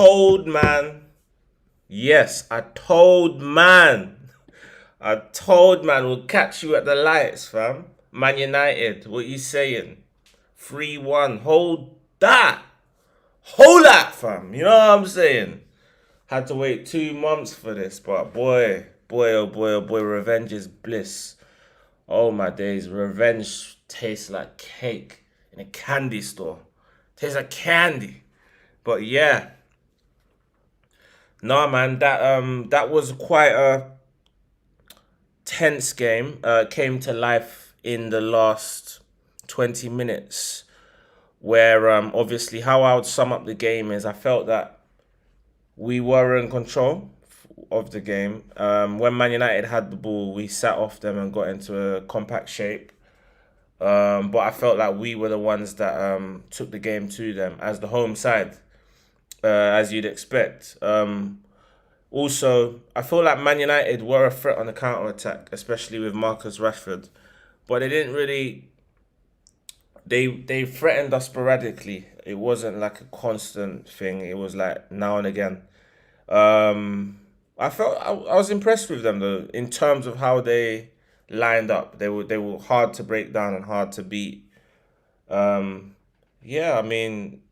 told man. Yes, I told man. I told man we'll catch you at the lights, fam. Man United, what you saying? 3-1. Hold that. Hold that, fam. You know what I'm saying? Had to wait 2 months for this, but oh boy, revenge is bliss. Oh my days, revenge tastes like cake in a candy store. Tastes like candy. But yeah, nah, man, that was quite a tense game. Came to life in the last 20 minutes, where obviously how I would sum up the game is I felt that we were in control of the game. When Man United had the ball, we sat off them and got into a compact shape. But I felt like we were the ones that took the game to them as the home side, as you'd expect. Also, I feel like Man United were a threat on the counter attack, especially with Marcus Rashford, but they didn't really. They threatened us sporadically. It wasn't like a constant thing. It was like now and again. I was impressed with them though in terms of how they lined up. They were hard to break down and hard to beat. Um, yeah, I mean,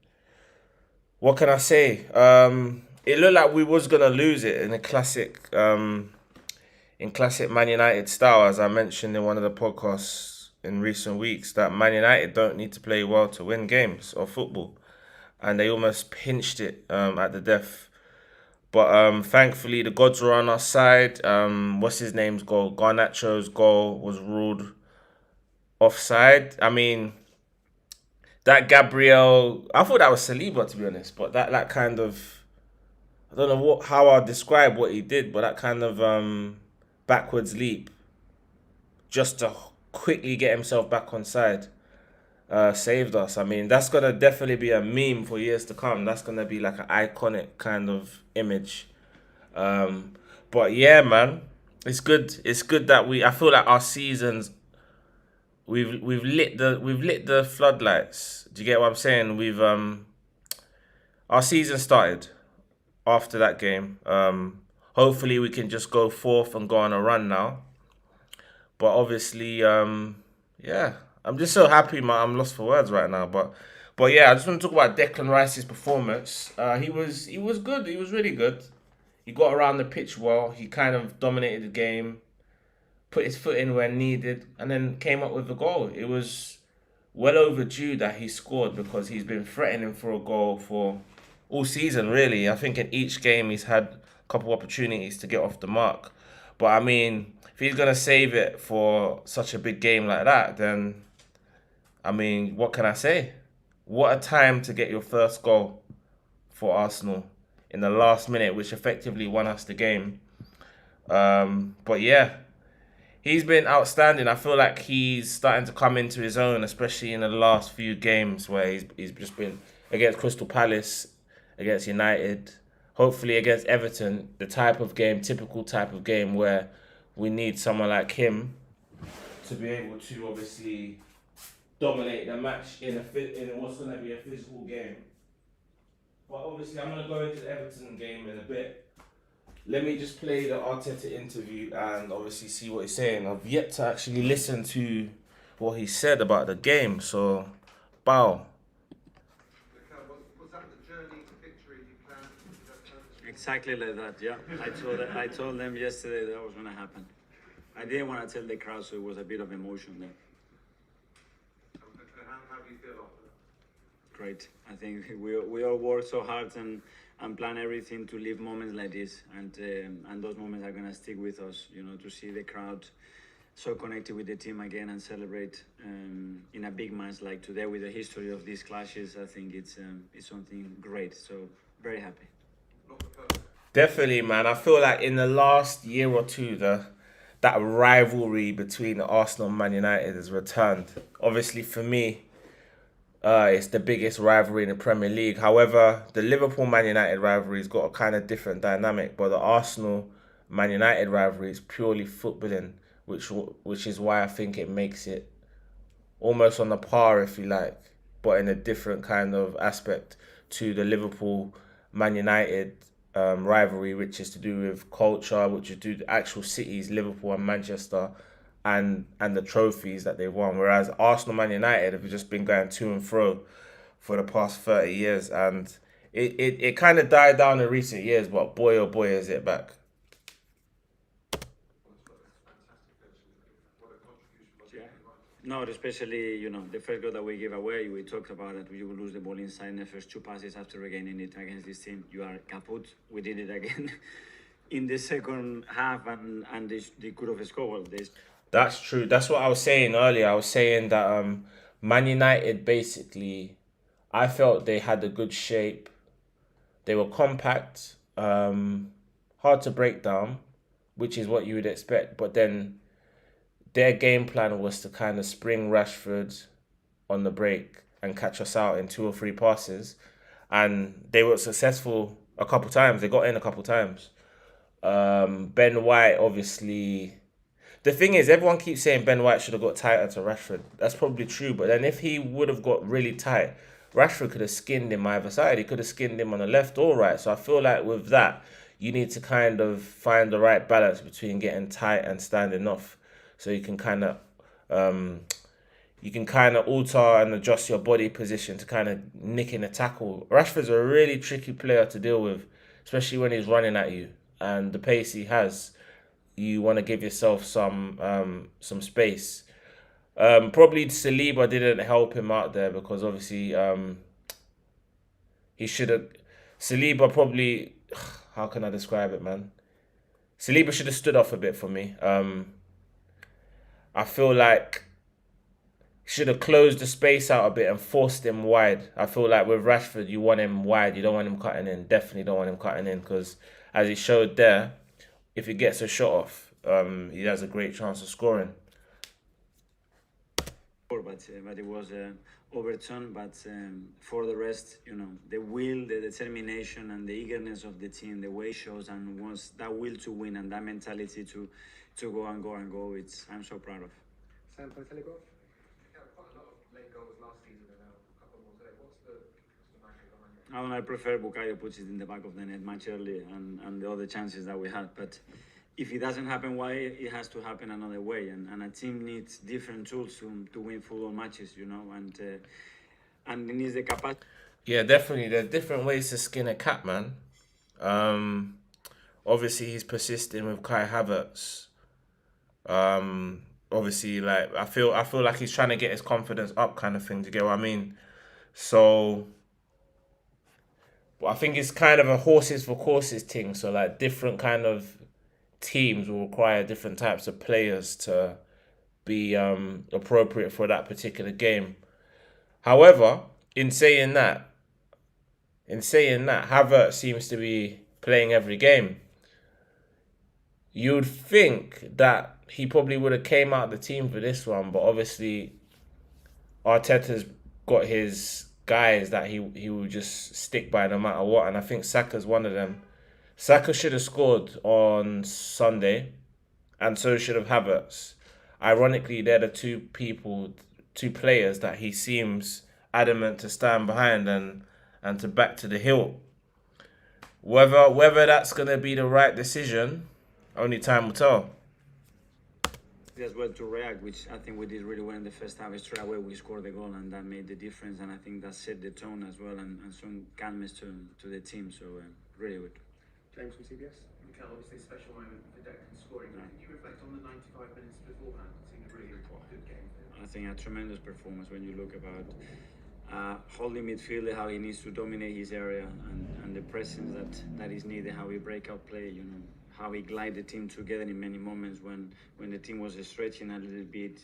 what can I say? It looked like we was gonna lose it in classic Man United style, as I mentioned in one of the podcasts in recent weeks. That Man United don't need to play well to win games or football, and they almost pinched it at the death. But thankfully, the gods were on our side. What's his name's goal? Garnacho's goal was ruled offside. I mean, that Gabriel, I thought that was Saliba to be honest, but that kind of, I don't know how I'll describe what he did, but that kind of backwards leap just to quickly get himself back on side saved us. I mean, that's gonna definitely be a meme for years to come. That's gonna be like an iconic kind of image. Um, but yeah, man, it's good. It's good that I feel like our seasons. We've lit the floodlights. Do you get what I'm saying? Our season started after that game. Hopefully we can just go forth and go on a run now. But obviously, yeah, I'm just so happy, man. I'm lost for words right now. But yeah, I just want to talk about Declan Rice's performance. He was good. He was really good. He got around the pitch well. He kind of dominated the game, put his foot in where needed, and then came up with the goal. It was well overdue that he scored because he's been threatening for a goal for all season, really. I think in each game he's had a couple opportunities to get off the mark. But I mean, if he's gonna save it for such a big game like that, then I mean, what can I say? What a time to get your first goal for Arsenal in the last minute, which effectively won us the game. But yeah, he's been outstanding. I feel like he's starting to come into his own, especially in the last few games where he's just been against Crystal Palace, against United, hopefully against Everton. The type of game, typical type of game where we need someone like him to be able to obviously dominate the match in what's going to be a physical game. But obviously, I'm going to go into the Everton game in a bit. Let me just play the Arteta interview and obviously see what he's saying. I've yet to actually listen to what he said about the game, so bow. Was that the journey to victory you planned? Exactly like that, yeah. I told them yesterday that was gonna happen. I didn't want to tell the crowd, so it was a bit of emotion there. How do you feel after that? Great. I think we all work so hard and plan everything to live moments like this, and those moments are gonna stick with us. You know, to see the crowd so connected with the team again and celebrate in a big match like today with the history of these clashes. I think it's something great. So very happy. Definitely, man. I feel like in the last year or two, that rivalry between Arsenal and Man United has returned. Obviously, for me, it's the biggest rivalry in the Premier League. However, the Liverpool Man United rivalry's got a kind of different dynamic, but the Arsenal Man United rivalry is purely footballing, which is why I think it makes it almost on the par, if you like, but in a different kind of aspect to the Liverpool Man United rivalry, which is to do with culture, which is to do with the actual cities, Liverpool and Manchester, and the trophies that they've won. Whereas Arsenal, Man United have just been going to and fro for the past 30 years, and it kind of died down in recent years. But boy, oh boy, is it back. Yeah. No, especially, the first goal that we gave away, we talked about it. You will lose the ball inside in the first two passes after regaining it against this team. You are kaput. We did it again in the second half, and they could have scored. Well, That's true. That's what I was saying earlier. I was saying that Man United basically, I felt they had a good shape. They were compact, hard to break down, which is what you would expect. But then their game plan was to kind of spring Rashford on the break and catch us out in two or three passes. And they were successful a couple times. They got in a couple times. Ben White, obviously. The thing is, everyone keeps saying Ben White should have got tighter to Rashford. That's probably true. But then if he would have got really tight, Rashford could have skinned him either side. He could have skinned him on the left or right. So I feel like with that, you need to kind of find the right balance between getting tight and standing off. So um, you can kind of alter and adjust your body position to kind of nick in a tackle. Rashford's a really tricky player to deal with, especially when he's running at you and the pace he has. You want to give yourself some space. Probably Saliba didn't help him out there because obviously he should have. Saliba probably. How can I describe it, man? Saliba should have stood off a bit for me. I feel like should have closed the space out a bit and forced him wide. I feel like with Rashford, you want him wide. You don't want him cutting in. Definitely don't want him cutting in because, as he showed there, if he gets a shot off, he has a great chance of scoring. but it was overturned. But for the rest, the will, the determination, and the eagerness of the team, the way it shows, and was that will to win and that mentality to go and go and go. I'm so proud of. Sam, for Telegraph? Yeah, quite a lot of late goals last season and now a couple more today. What's the magic behind it? I prefer Bukayo puts it in the back of the net much earlier and the other chances that we had. But if it doesn't happen, why it has to happen another way? And a team needs different tools to win football matches, and it needs the capacity. Yeah, definitely. There's different ways to skin a cat, man. Obviously, he's persisting with Kai Havertz. Obviously, like I feel like he's trying to get his confidence up, kind of thing. To get what I mean? So, but I think it's kind of a horses for courses thing. So, like different kind of teams will require different types of players to be appropriate for that particular game. However, in saying that, Havertz seems to be playing every game. You'd think that he probably would have came out of the team for this one, but obviously Arteta's got his guys that he will just stick by no matter what, and I think Saka's one of them. Saka should have scored on Sunday, and so should have Havertz. Ironically, they're the two players that he seems adamant to stand behind and to back to the hilt. Whether that's gonna be the right decision, only time will tell. As well to react, which I think we did really well in the first half. Straight away we scored the goal, and that made the difference. And I think that set the tone as well, and some calmness to the team. So really good. James from CBS. Michel, obviously a special moment for Declan scoring. Right. Can you reflect on the 95 minutes beforehand? It seemed a really good game. I think a tremendous performance when you look about holding midfielder, how he needs to dominate his area, and the presence that is needed, how he break out play, how he glide the team together in many moments when the team was stretching a little bit.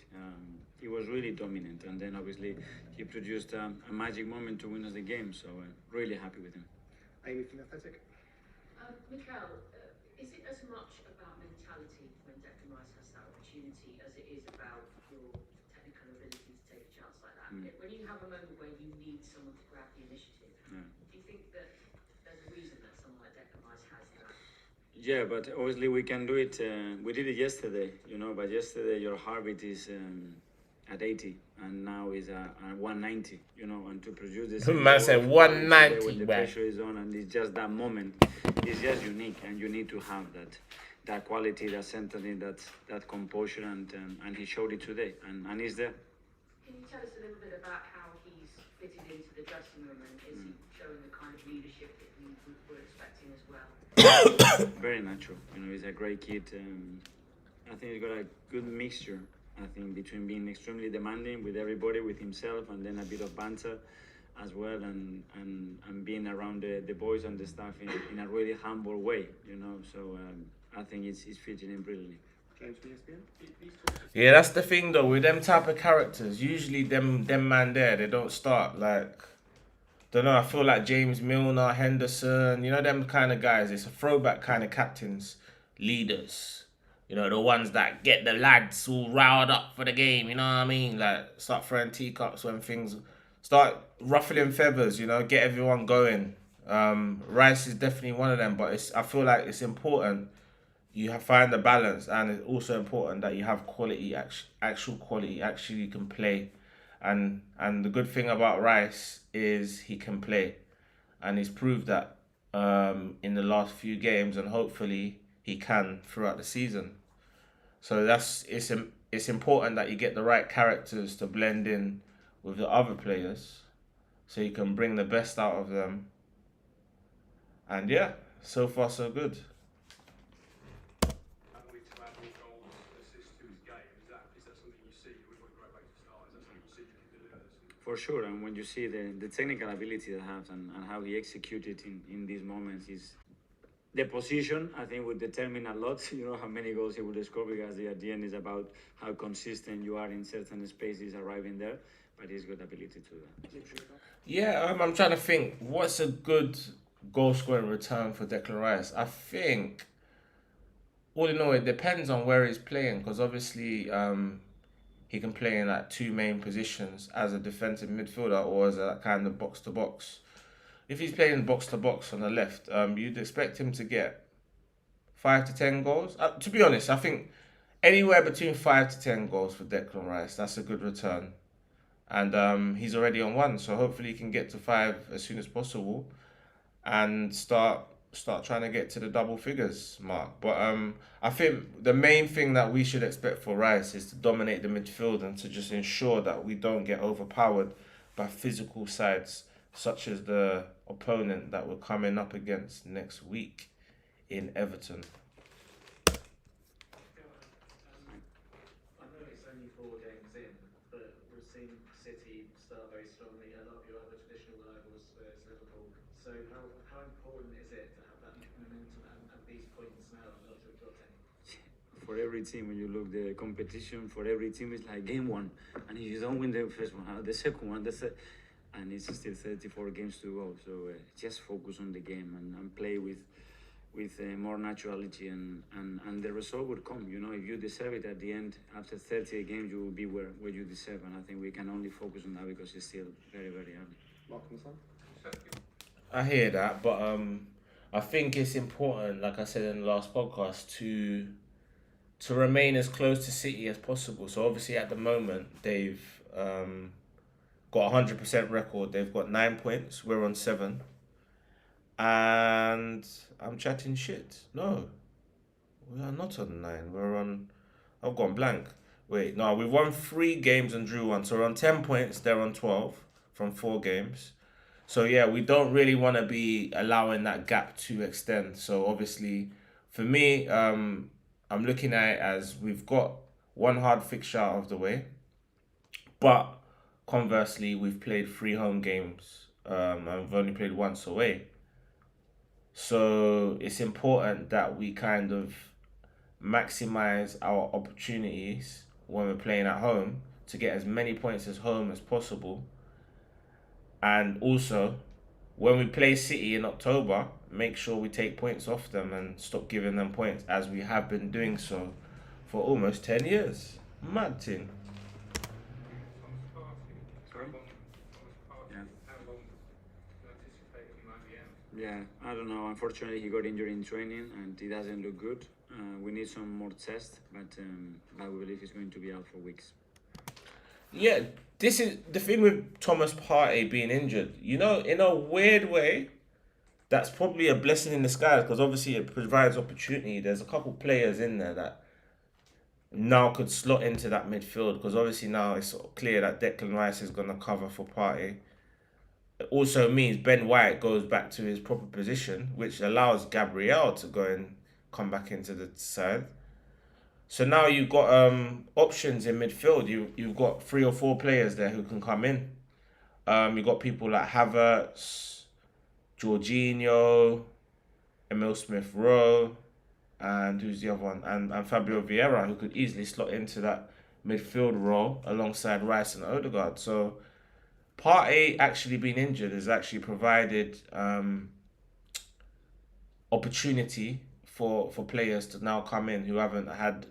He was really dominant, and then obviously he produced a magic moment to win us the game. So really happy with him. Amy from Athletic. Michel, is it as much about mentality when Declan Rice has that opportunity as it is about your technical ability to take a chance like that? When you have a moment where you need someone to grab the initiative, do you think that there's a reason that someone like Declan Rice has that? Yeah, but obviously we can do it. We did it yesterday, but yesterday your heartbeat is at 80, and now is at 190. You know, and to produce the same Man level said of quality today 190, when the man. pressure is on, and it's just that moment, it's just unique, and you need to have that quality, that certainty, that composure, and he showed it today, and he's there. Can you tell us a little bit about how he's fitted into the dressing room, and is he showing the kind of leadership that you were expecting as well? Very natural. You know, he's a great kid. I think he's got a good mixture. I think between being extremely demanding with everybody, with himself, and then a bit of banter as well, and being around the boys and the staff in a really humble way. You know, so I think it's fitting in brilliantly. James from ESPN. Yeah, that's the thing though with them type of characters. Usually, them man there, they don't start like. Don't know. I feel like James Milner, Henderson, you know them kind of guys. It's a throwback kind of captains, leaders. You know the ones that get the lads all riled up for the game. You know what I mean? Like start throwing teacups when things start ruffling feathers. You know, get everyone going. Rice is definitely one of them, but I feel like it's important you find the balance, and it's also important that you have quality, actual quality, actually you can play, and the good thing about Rice is he can play, and he's proved that in the last few games, and hopefully he can throughout the season. So it's important that you get the right characters to blend in with the other players, so you can bring the best out of them. And yeah, so far so good. That week to add more goals, assists to his game. Is that something you see? What a great way to start. Is that something you see you can deliver this? For sure, and when you see the technical ability that he has and how he executed in these moments, is the position I think would determine a lot. You know how many goals he will score, because at the end is about how consistent you are in certain spaces arriving there. But he's got ability to that. Yeah, I'm trying to think. What's a good goal scoring return for Declan Rice? I think, all in all, it depends on where he's playing because obviously he can play in like two main positions as a defensive midfielder or as a kind of box to box. If he's playing box to box on the left, you'd expect him to get 5 to 10 goals. To be honest, I think anywhere between 5 to 10 goals for Declan Rice, that's a good return. And he's already on one, so hopefully he can get to 5 as soon as possible and start trying to get to the double figures mark. But I think the main thing that we should expect for Rice is to dominate the midfield and to just ensure that we don't get overpowered by physical sides such as the opponent that we're coming up against next week in Everton. I know it's only 4 games in, but we've seen City start very strongly. A lot of your other traditional rivals, Spurs, Liverpool. So how important is it to have that momentum and these points now not to have dropped any? For every team, when you look the competition, for every team is like game one, and if you don't win the first one, the second one, and it's still 34 games to go. So just focus on the game and play with more naturality, and the result will come. You know, if you deserve it at the end, after 30 games, you will be where you deserve. And I think we can only focus on that because it's still very, very early. Mark on the side. I hear that, but I think it's important, like I said in the last podcast, to remain as close to City as possible. So obviously at the moment they've got 100% record. They've got 9 points. We're on 7. And I'm chatting shit. No, we are not on 9. We're on. I've gone blank. Wait, no, we've won 3 games and drew 1. So we're on 10 points. They're on 12 from 4 games. So yeah, we don't really want to be allowing that gap to extend. So obviously, for me, I'm looking at it as we've got one hard fixture out of the way, but conversely, we've played 3 home games and we've only played once away. So it's important that we kind of maximize our opportunities when we're playing at home to get as many points as home as possible. And also, when we play City in October, make sure we take points off them and stop giving them points as we have been doing so for almost 10 years. Mad thing. Sorry? Yeah. How long do you anticipate he might be out? Yeah, I don't know. Unfortunately, he got injured in training and it doesn't look good. We need some more tests, but we believe he's going to be out for weeks. Yeah, this is the thing with Thomas Partey being injured. You know, in a weird way, that's probably a blessing in disguise because obviously it provides opportunity. There's a couple players in there that now could slot into that midfield because obviously now it's sort of clear that Declan Rice is going to cover for Partey. It also means Ben White goes back to his proper position, which allows Gabriel to go and come back into the side. So now you've got options in midfield. You've got 3 or 4 players there who can come in. You've got people like Havertz, Jorginho, Emil Smith Rowe, and who's the other one? And Fabio Vieira, who could easily slot into that midfield role alongside Rice and Odegaard. So Partey actually being injured has actually provided opportunity for players to now come in who haven't had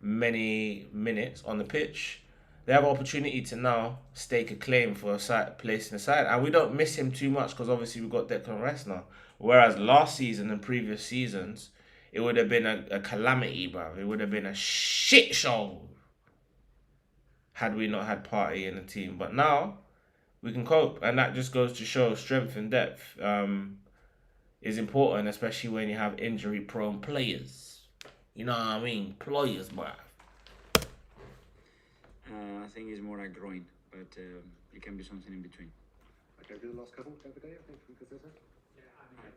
many minutes on the pitch. They have an opportunity to now stake a claim for a place in the side, and we don't miss him too much because obviously we've got Declan Rice now. Whereas last season and previous seasons, it would have been a calamity, bruv. It would have been a shit show had we not had Partey in the team. But now we can cope, and that just goes to show strength and depth is important, especially when you have injury-prone players. You know what I mean? Players, bruv. I think it's more a groin, but it can be something in between. Okay, do the last couple every day, I think we could say so. Yeah, I mean,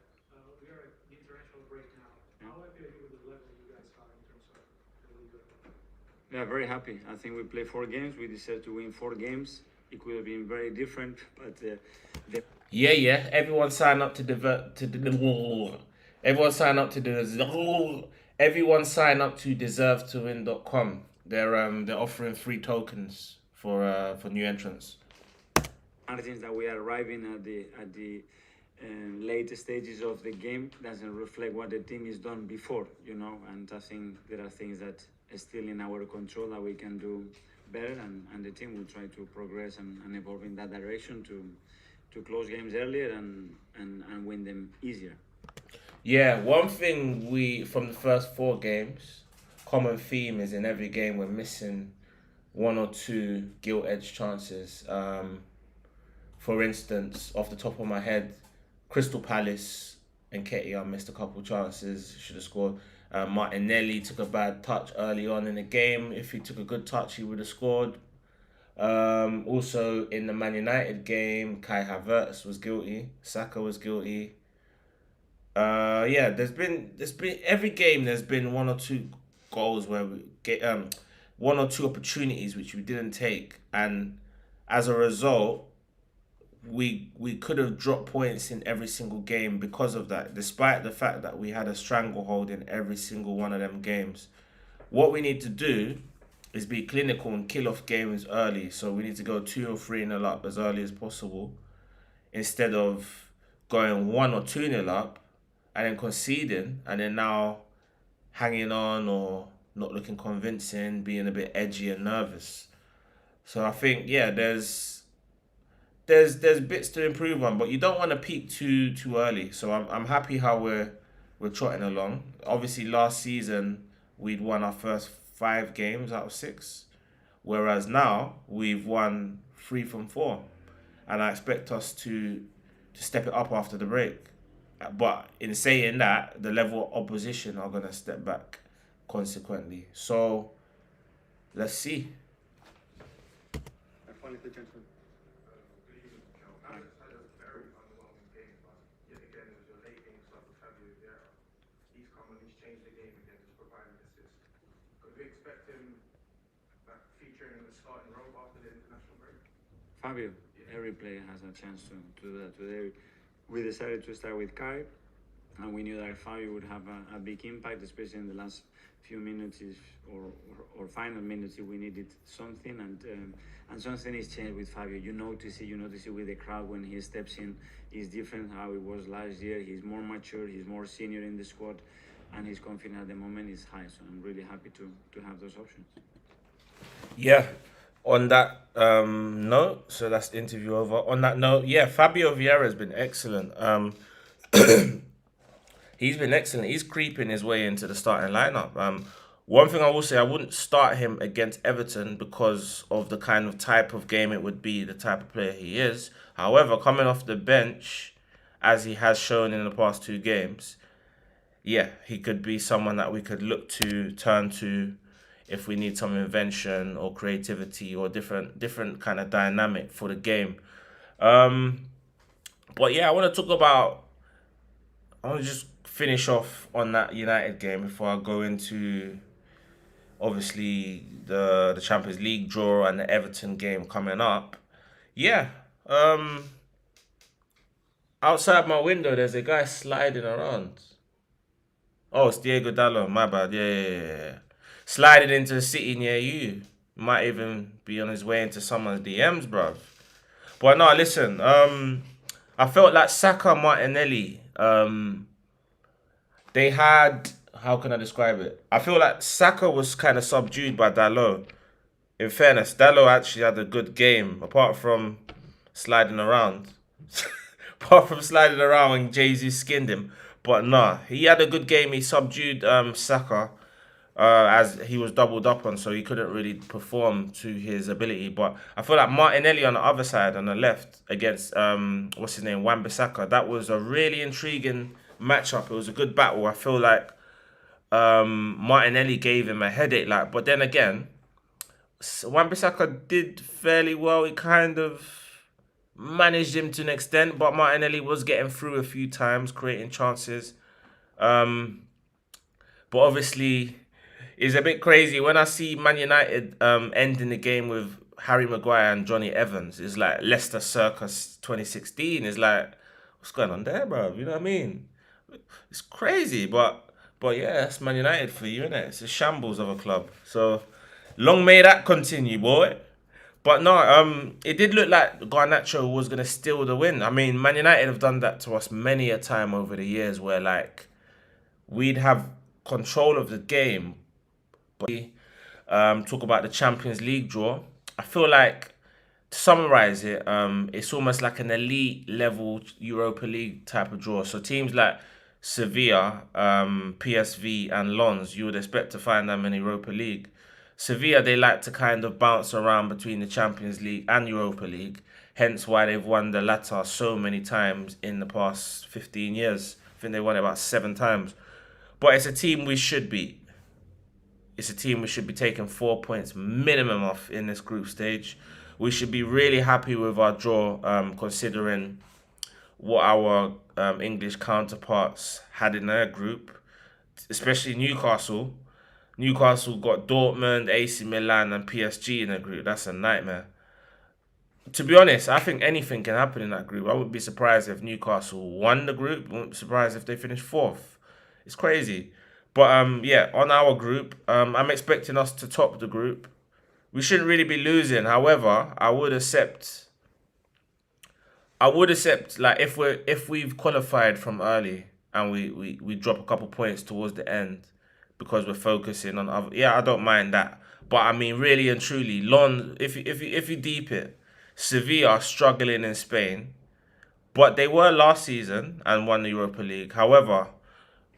we are at the international break now. How happy are you with the level you guys are in terms of the league? Yeah, very happy. I think we played 4 games. We deserve to win 4 games. It could have been very different, but Yeah. Everyone sign up to everyone sign up to everyone sign up to deservetowin.com. They're offering free tokens for new entrants. margins that we are arriving at the late stages of the game doesn't reflect what the team has done before, and I think there are things that are still in our control that we can do better, and the team will try to progress and evolve in that direction to close games earlier and win them easier. Yeah, one thing from the first 4 games, common theme is in every game we're missing 1 or 2 gilt-edged chances. For instance, off the top of my head, Crystal Palace and Ketia missed a couple chances, should have scored. Martinelli took a bad touch early on in the game. If he took a good touch, he would have scored. Also, in the Man United game, Kai Havertz was guilty. Saka was guilty. Yeah, there's been every game. There's been 1 or 2 goals where we get 1 or 2 opportunities which we didn't take, and as a result, we could have dropped points in every single game because of that, despite the fact that we had a stranglehold in every single one of them games. What we need to do is be clinical and kill off games early. So we need to go 2 or 3-0 up as early as possible, instead of going 1 or 2-0 up and then conceding and then now hanging on or not looking convincing, being a bit edgy and nervous. So I think there's bits to improve on, but you don't want to peak too early. So I'm happy how we're trotting along. Obviously, last season we'd won our first 5 games out of 6, whereas now we've won 3 from 4, and I expect us to step it up after the break. But in saying that, the level of opposition are gonna step back consequently. So let's see. And finally, the gentleman. Good evening, Michel. Had a very underwhelming game, but yet again it was your late game stuff with Fabio Vieira. He's come and he's changed the game again, just providing assists. Could we expect him featuring in the starting role after the international break? Fabio, every player has a chance to do that. Today, we decided to start with Kai, and we knew that Fabio would have a big impact, especially in the last few minutes or final minutes. We needed something, and something is changed with Fabio. You notice it with the crowd when he steps in. He's different how he was last year. He's more mature, he's more senior in the squad, and his confidence at the moment is high. So I'm really happy to have those options. Yeah. On that note, so that's the interview over. On that note, Fabio Vieira has been excellent. He's been excellent. He's creeping his way into the starting lineup. One thing I will say, I wouldn't start him against Everton because of the kind of type of game it would be, the type of player he is. However, coming off the bench, as he has shown in the past 2 games, yeah, he could be someone that we could look to turn to if we need some invention or creativity or different kind of dynamic for the game. Um, but yeah, I want to just finish off on that United game before I go into obviously the Champions League draw and the Everton game coming up. Yeah, um, outside my window, there's a guy sliding around. Oh, it's Diego Dallo. My bad. Yeah, yeah, yeah, yeah. Sliding into the city near you. Might even be on his way into someone's DMs, bruv. But no, listen. I felt like Saka, Martinelli. They had, how can I describe it? I feel like Saka was kind of subdued by Dalot. In fairness, Dalot actually had a good game, apart from sliding around. Apart from sliding around when Jay-Z skinned him. But nah, he had a good game. He subdued Saka as he was doubled up on, so he couldn't really perform to his ability. But I feel like Martinelli on the other side, on the left, against what's his name, Wan-Bissaka, that was a really intriguing matchup. It was a good battle. I feel like Martinelli gave him a headache, like, but then again, Wan-Bissaka did fairly well. He kind of managed him to an extent, but Martinelli was getting through a few times, creating chances. Um, but obviously, it's a bit crazy when I see Man United ending the game with Harry Maguire and Johnny Evans. It's like Leicester circus 2016. It's like, what's going on there, bro? You know what I mean? It's crazy, but yeah, that's Man United for you, innit? It's a shambles of a club. So long may that continue, boy. But no, it did look like Garnacho was gonna steal the win. I mean, Man United have done that to us many a time over the years, where like we'd have control of the game, but talk about the Champions League draw. I feel like to summarize it, it's almost like an elite level Europa League type of draw. So teams like Sevilla, PSV, and Lens, you would expect to find them in Europa League. Sevilla, they like to kind of bounce around between the Champions League and Europa League, hence why they've won the latter so many times in the past 15 years. I think they won it about 7 times. But it's a team we should beat. It's a team we should be taking 4 points minimum off in this group stage. We should be really happy with our draw, considering what our English counterparts had in their group, especially Newcastle. Newcastle got Dortmund, AC Milan, and PSG in their group. That's a nightmare. To be honest, I think anything can happen in that group. I wouldn't be surprised if Newcastle won the group. I wouldn't be surprised if they finished fourth. It's crazy. But yeah, on our group, I'm expecting us to top the group. We shouldn't really be losing. However, I would accept like if we've qualified from early and we drop a couple points towards the end because we're focusing on other, yeah, I don't mind that. But I mean, really and truly, if you deep it, Sevilla are struggling in Spain, but they were last season and won the Europa League. However,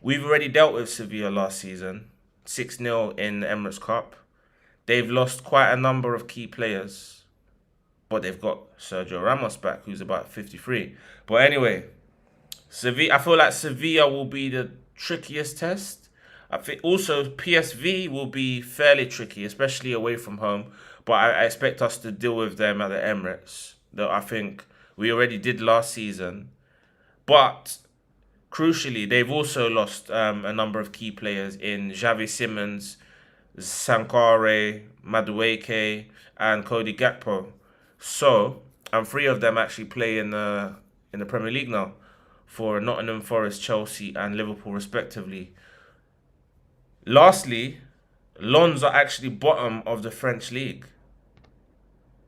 we've already dealt with Sevilla last season, 6-0 in the Emirates Cup. They've lost quite a number of key players, but they've got Sergio Ramos back, who's about 53. But anyway, Sevilla. I feel like Sevilla will be the trickiest test. I think also PSV will be fairly tricky, especially away from home. But I expect us to deal with them at the Emirates. Though I think we already did last season. But crucially, they've also lost a number of key players in Xavi Simons, Sankare, Madueke, and Cody Gakpo. So, and 3 of them actually play in the Premier League now for Nottingham Forest, Chelsea, and Liverpool, respectively. Lastly, Lens are actually bottom of the French league.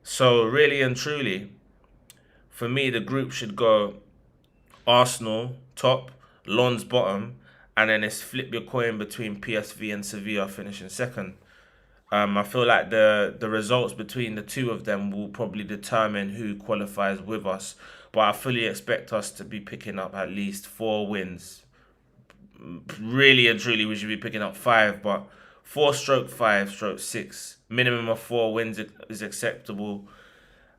So, really and truly, for me, the group should go Arsenal top, Lens bottom, and then it's flip your coin between PSV and Sevilla finishing second. I feel like the results between the 2 of them will probably determine who qualifies with us. But I fully expect us to be picking up at least 4 wins. Really and truly, we should be picking up 5, but 4/5/6. Minimum of 4 wins is acceptable,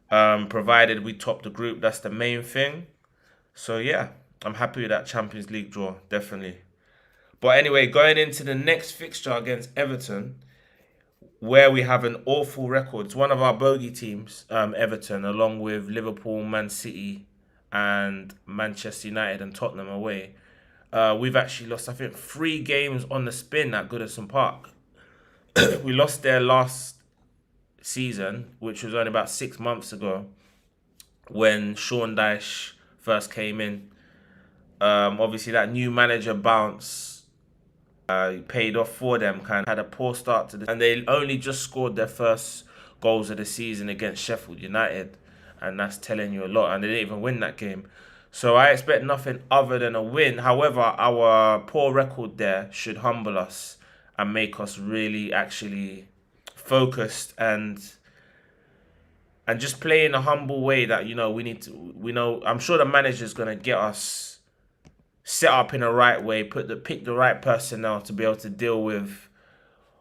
provided we top the group. That's the main thing. So yeah, I'm happy with that Champions League draw, definitely. But anyway, going into the next fixture against Everton, where we have an awful record. It's one of our bogey teams, Everton, along with Liverpool, Man City, and Manchester United and Tottenham away. We've actually lost, I think, 3 games on the spin at Goodison Park. We lost there last season, which was only about 6 months ago, when Sean Dyche first came in. Obviously, that new manager bounce paid off for them. Kind of had a poor start to and they only just scored their first goals of the season against Sheffield United, and that's telling you a lot. And they didn't even win that game, so I expect nothing other than a win. However, our poor record there should humble us and make us really actually focused and just play in a humble way that we need to. We know I'm sure the manager's gonna get us set up in the right way, pick the right personnel to be able to deal with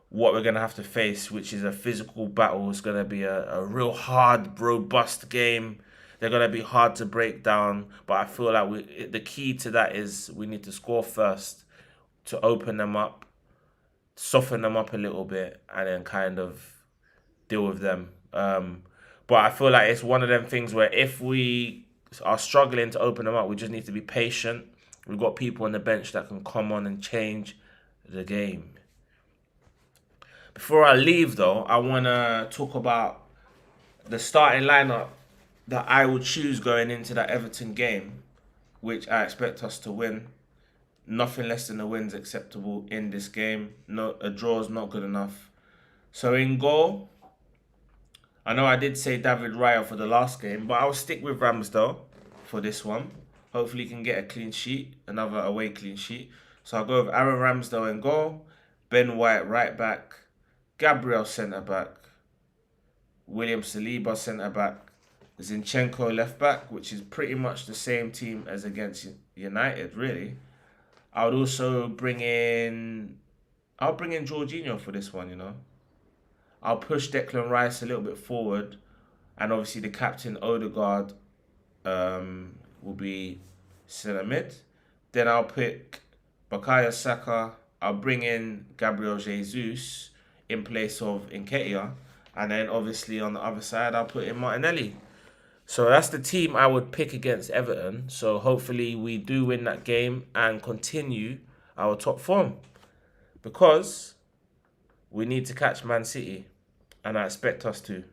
what we're gonna have to face, which is a physical battle. It's gonna be a real hard, robust game. They're gonna be hard to break down, but I feel like the key to that is we need to score first to open them up, soften them up a little bit, and then kind of deal with them. But I feel like it's one of them things where if we are struggling to open them up, we just need to be patient. We've got people on the bench that can come on and change the game. Before I leave, though, I want to talk about the starting lineup that I would choose going into that Everton game, which I expect us to win. Nothing less than a win's acceptable in this game. No, a draw is not good enough. So in goal, I know I did say David Raya for the last game, but I'll stick with Ramsdale for this one. Hopefully he can get a clean sheet, another away clean sheet. So I'll go with Aaron Ramsdale in goal, Ben White right back, Gabriel centre back, William Saliba centre back, Zinchenko left back, which is pretty much the same team as against United, really. I would also bring in Jorginho for this one. I'll push Declan Rice a little bit forward, and obviously the captain Odegaard will be centre mid. Then I'll pick Bukayo Saka. I'll bring in Gabriel Jesus in place of Nketiah. And then obviously on the other side, I'll put in Martinelli. So that's the team I would pick against Everton. So hopefully we do win that game and continue our top form. Because we need to catch Man City. And I expect us to.